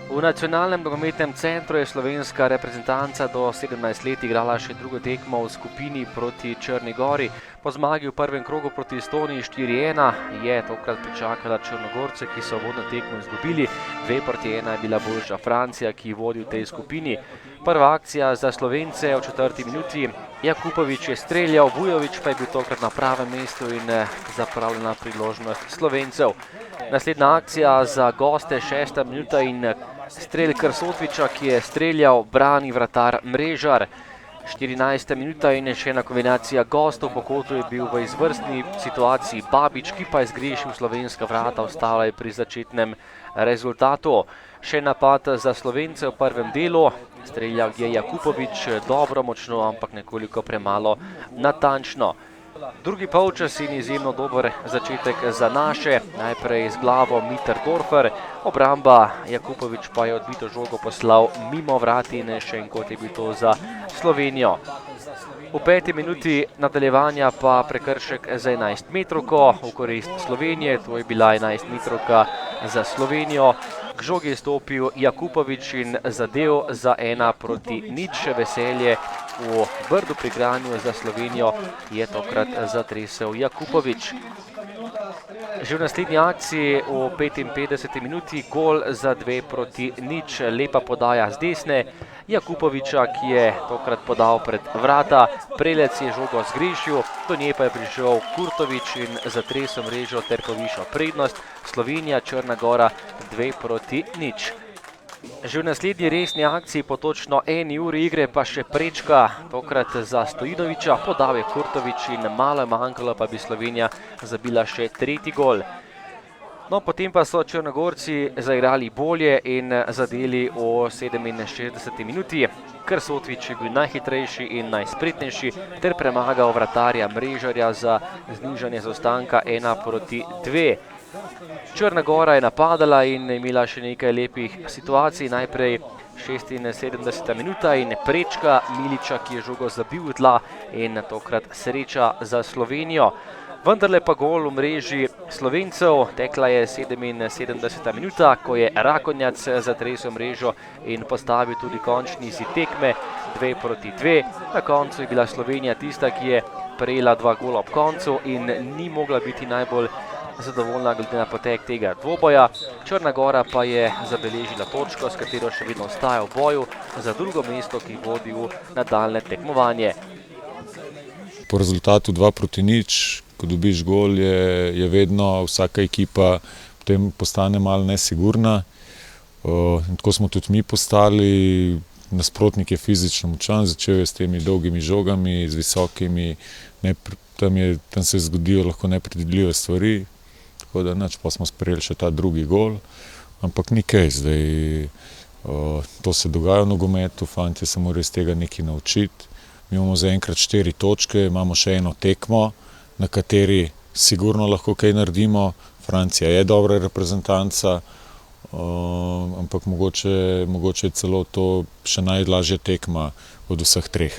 V nacionalnem nogometnem centru je slovenska reprezentanca do 17 let igrala še drugo tekmo v skupini proti Črni Gori. Po zmagi v prvem krogu proti Estoniji 4:1 je tokrat pričakala Črnogorce, ki so vodno tekmo izgubili. 2:1 je bila boljša Francija, ki vodi v tej skupini. Prva akcija za Slovence v 4. minuti. Jakupovič je streljal, Vujović pa je bil tokrat na pravem mestu in zapravljena priložnost Slovencev. Naslednja akcija za goste, 6. minuta in strelj Krsotovića, ki je streljal, brani vratar Mrežar. 14. minuta in še ena kombinacija gostov. Po kotu je bil v izvrstni situaciji Babič, ki pa je zgrešil slovenska vrata, ostala je pri začetnem rezultatu. Še napad za Slovence v prvem delu. Streljal je Jakupovič, dobro, močno, ampak nekoliko premalo natančno. Drugi polčas in izjemno dober začetek za naše. Najprej z glavo Mitterdorfer, obramba Jakupovič pa je odbito žogo poslal mimo vrat in še enkrat je bil to za Slovenijo. V 5. minuti nadaljevanja pa prekršek za 11-metrovko v korist Slovenije. To je bila 11-metrovka za Slovenijo. K žogi je stopil Jakupovič in zadev za 1:0. Veselje v Brdu pri Kranju za Slovenijo je tokrat zatresel Jakupovič. Že v naslednji akciji v 55. minuti gol za 2:0. Lepa podaja z desne Jakupoviča, ki je tokrat podal pred vrata. Prelec je žogo zgrešil, do nje pa je prišel Kurtovič in zatresel mrežo ter povišal prednost. Slovenija, Črna Gora 2:0. Že v naslednji resni akciji po točno 1 uri igre pa še prečka, tokrat za Stojinovića, podal je Kurtovič in malo je manjkalo, pa bi Slovenija zabila še 3. gol. No, potem pa so Črnogorci zaigrali bolje in zadeli v 67. minuti. Krsotović je bil najhitrejši in najspretnejši ter premagal vratarja Mrežarja za znižanje zaostanka 1:2. Črna Gora je napadala in imela še nekaj lepih situacij. Najprej 76. minuta in prečka Milića, ki je žogo zabil v tla in tokrat sreča za Slovenijo. Vendarle pa gol v mreži Slovencev. Tekla je 77. minuta, ko je Rakonjac zatresel mrežo in postavil tudi končni izid tekme 2:2. Na koncu je bila Slovenija tista, ki je prejela 2 gola ob koncu in ni mogla biti najbolj zadovoljna glede na potek tega dvoboja. Črna Gora pa je zabeležila točko, s katero še vedno ostaja v boju za drugo mesto, ki vodi v nadaljnje tekmovanje. Po rezultatu 2:0, ko dobiš gol, je vedno vsaka ekipa potem postane malo nesigurna. Tako smo tudi mi postali. Nasprotnik je fizično močan, začel je s temi dolgimi žogami, z visokimi, tam se zgodijo lahko nepredvidljive stvari. Tako da nič, pa smo sprejeli še ta drugi gol, ampak ni kaj zdaj. To se dogaja v nogometu, fantje se morajo iz tega nekaj naučiti. Mi imamo zaenkrat 4 točke, imamo še eno tekmo, na kateri sigurno lahko kaj naredimo. Francija je dobra reprezentanca, ampak mogoče je celo to še najlažja tekma od vseh 3.